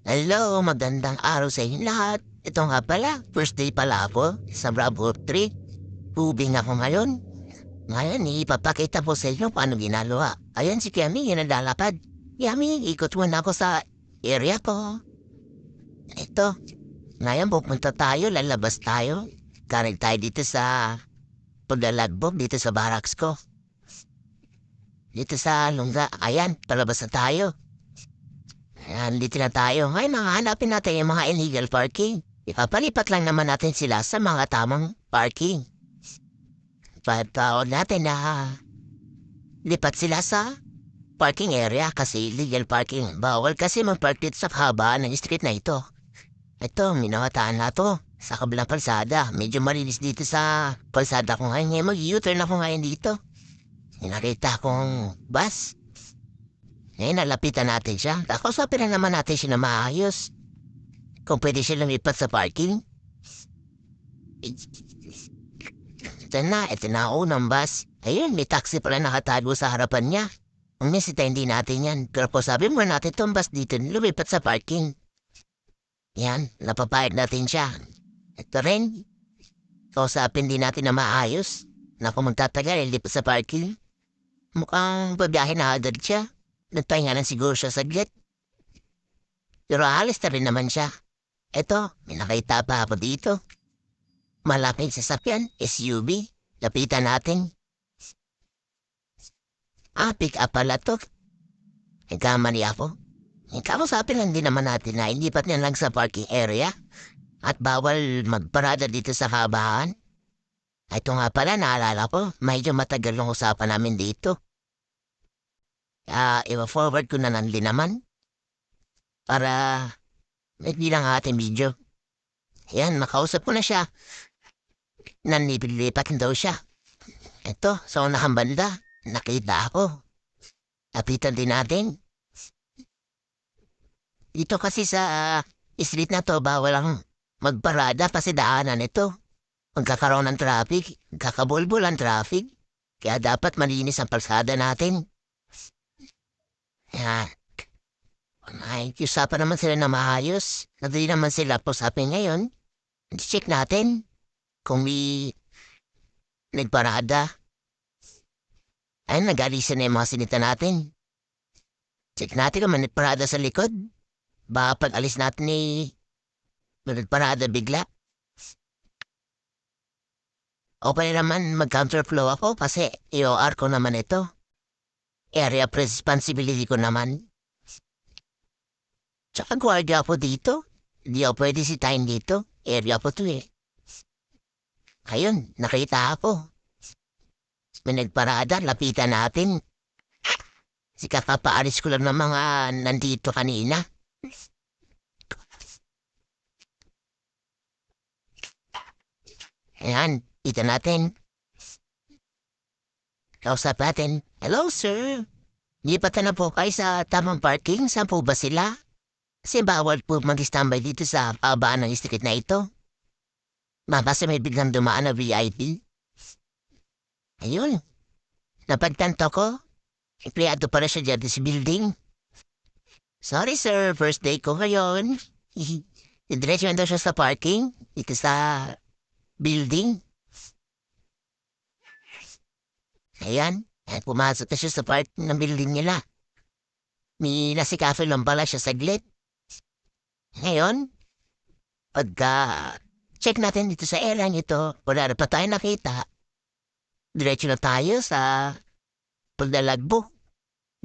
Hello, magandang araw sa inyo lahat. Ito nga pala, first day pala ako sa Bravo 3. Tubing ako ngayon. Ngayon, ipapakita po sa inyo paano ginagawa. Ayan si Kemi, yung naglalakad. Yami, ikot muna ako sa area ko. Ito, ngayon pupunta tayo, lalabas tayo. Galing tayo dito sa paglalagbog dito sa barracks ko. Dito sa lungga, ayan, palabas na tayo. Ayan, dito na tayo. Ngayon, hanapin natin yung mga illegal parking. Ipapalipat lang naman natin sila sa mga tamang parking. Pagkaon natin na lipat sila sa parking area kasi illegal parking. Bawal kasi mag-park dito sa kahabaan ng street na ito. Ito, minawataan na to sa kabilang kalsada. Medyo malinis dito sa kalsada ko ngayon. Ngayon, mag-U-turn ako ngayon dito. Nakita kong bus. Ngayon, nalapitan natin siya. Kausapin na naman natin siya na maayos. Kung pwede siya lumipat sa parking. Ito na ang unang bus. Ayun, may taxi pala nakatago sa harapan niya. Kung misita, hindi natin yan. Pero po sabi mo natin itong bus dito, lumipat sa parking. Yan, napapayag natin siya. Ito rin. Kausapin din natin na maayos. Na kung magtatagal, lipat sa parking. Mukhang babiyahe na agad siya. Nagpahinga na siguro siya saglit. Pero alis na rin naman siya. Eto, may nakita pa ako dito. Malaking sasakyan, SUV. Lapitan natin. Pick up pala to. Nagkamali ako. Kausapin lang din naman natin na ilipat niya lang sa parking area. At bawal magparada dito sa kabahan. Ito nga pala, naalala ko. Medyo matagal ng usapan namin dito. Iwa-forward ko na lang din naman. Para hindi lang ating video. Ayan, makausap ko na siya. Nanlilipat daw siya. Ito, sa unahang banda, nakita ako. Lapitan din natin. Dito kasi sa street na to, bawal lang magparada kasi daanan ito. Magkakaroon ng traffic, kakabulbul ang traffic. Kaya dapat malinis ang kalsada natin. Yan. Ay, usapan naman sila na maayos. Nadali naman sila po sa akin ngayon. Check natin kung may nagparada. Ay, nag-alisa na yung mga sinita natin. Check natin kung may nagparada sa likod. Baka pag alis natin may nagparada bigla. O pa rin naman mag-counterflow ako kasi EOR ko naman ito. Area of responsibility ko naman. Tsaka guardia ako dito. Hindi ako pwede sitahin dito. Area po to eh. Ayun, nakita ako. May nagparada, lapitan natin. Si kakapaalis ko lang ng mga nandito kanina. Ayan, kita natin. Kausap natin. Hello, sir. Lipat na po kayo sa tamang parking. Saan po ba sila? Kasi bawal po mag-standby dito sa pabaan ng street na ito. Mabasa may biglang dumaan na VIP. Ayun. Napagtanto ko. Empleyado pala siya dyan sa building. Sorry, sir. First day ko ngayon. Diretso na daw siya sa parking. Dito sa building. Ayan, pumasok na siya sa part ng building nila. May nasikaso lang pala siya saglit. Ngayon, pagka-check natin dito sa area nito, wala na pa tayo nakita. Diretso na tayo sa paglalagbo.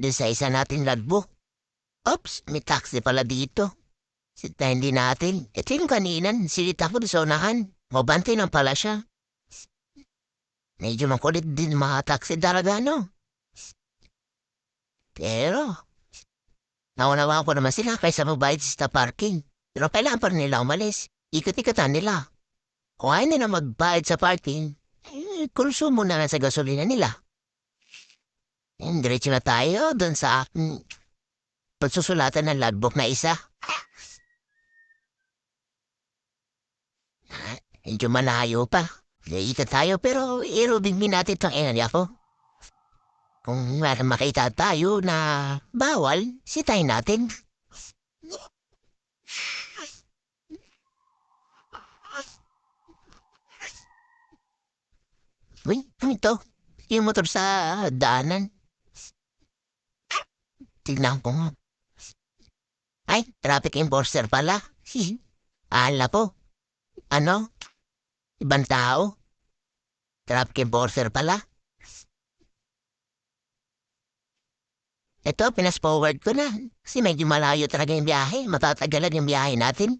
Doon sa isa natin lagbo. Oops, may taxi pala dito. Sitahin din natin. Ito yung kaninan, silita ko sa unahan. Mabantay lang pala siya. Medyo makulit din mga taxi talaga, no? Pero, naunawaan ko naman sila kaysa magbayad sa parking. Pero kailangan pa rin nila umalis. Ikot-ikotan nila. Kung ayaw nila magbayad sa parking, konsumo na lang sa gasolina nila. Diretso na tayo doon sa pagsusulatan ng logbook na isa. Medyo malayo pa. Iika tayo pero irubigmin natin itong area ko. Kung makita tayo na bawal, sitayin natin. Uy, ano ito? Yung motor sa daanan. Tignan ko nga. Ay, traffic enforcer pala. Ala po. Ano? Ibang tao? Traffic enforcer pala? Ito, pinas-forward ko na. Kasi medyo malayo talaga yung biyahe. Matatagalan yung biyahe natin.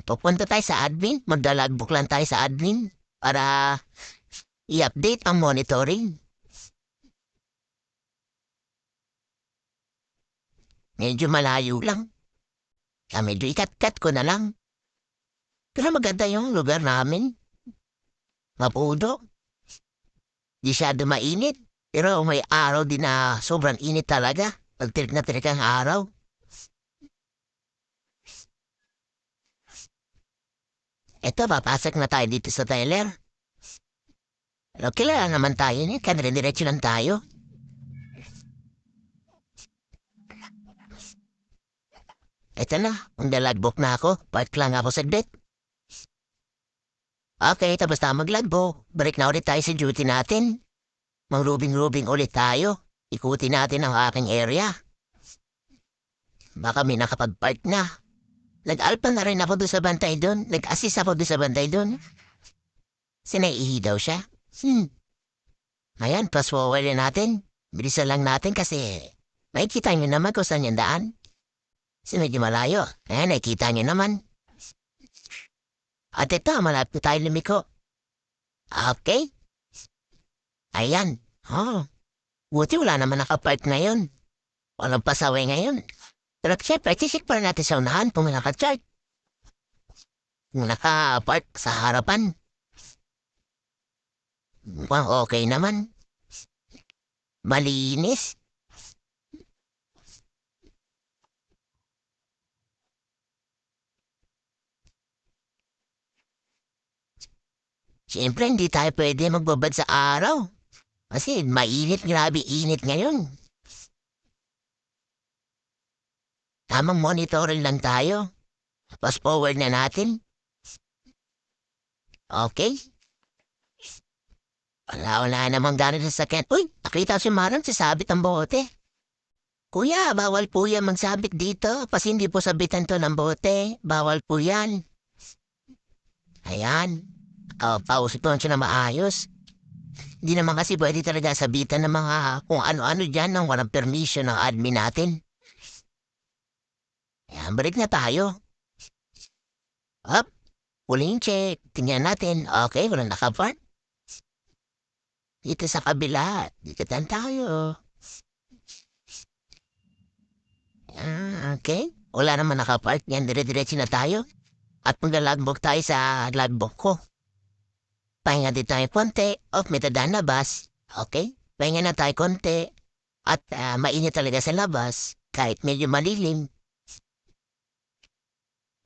Pupunta tayo sa admin. Magdalagbook lang tayo sa admin para i-update ang monitoring. Medyo malayo lang. Medyo ikat-kat ko na lang. Pero maganda yung lugar namin. Mapudo. Di siya mainit. Pero may araw din na sobrang init talaga. Pagtirik na tirik ang araw. Eto, papasok na tayo dito sa Tyler. Pero kailangan naman tayo niya. Kanire-diretso lang tayo. Eto na, maglalagbook na ako. Park lang ako saglit. Okay, tapos na maglagbook. Break na ulit tayo sa duty natin. Mag-rubing-rubing ulit tayo. Ikutin natin ang aking area. Baka may nakapag-park na. Nag-alpa na rin ako doon sa bantay doon. Nag-assist ako doon sa bantay doon. Sinaihi daw siya. Ayan, plus forward na natin. Bilisan lang natin kasi makikita nyo naman kung saan yung daan. Kasi medyo malayo. Ayan, nakikita nyo naman. At ito, malapit tayo lumiko. Okay. Ayan. Buti wala naman nakapark ngayon. Walang pasaway ngayon. Pero syempre, sisik pa natin sa unahan kung may nakachart. Kung nakapark sa harapan. Mukhang okay naman. Malinis. Siyempre, hindi tayo pwede magbabad sa araw. Kasi mainit, grabe init ngayon. Tamang monitoring lang tayo. Fast forward na natin. Okay. Wala namang gano'n sa sakyan. Uy, nakita si Marang sasabit ang bote. Kuya, bawal po yan magsabit dito. Pas hindi po sabitan to ng bote. Bawal po yan. Ayan. Pausip po siya na maayos. Hindi naman kasi pwede talaga sabitan ng mga kung ano-ano dyan nang walang permission ng admin natin. Ayan, balik na tayo. Up. Huling check. Tingnan natin. Okay, walang nakapark. Dito sa kabila. Dito tayo. Okay. Wala naman nakapark. Yan, dire-diretso na tayo. At maglalagbook tayo sa logbook ko. Pahinga din tayo konti. May tadaan na bus. Okay. Pahinga na tayo konti. At mainit talaga sa labas. Kahit medyo malilim.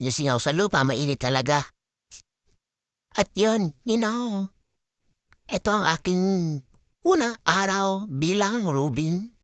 Yung singaw sa lupa, mainit talaga. At yun, ito ang aking unang araw bilang Rubin.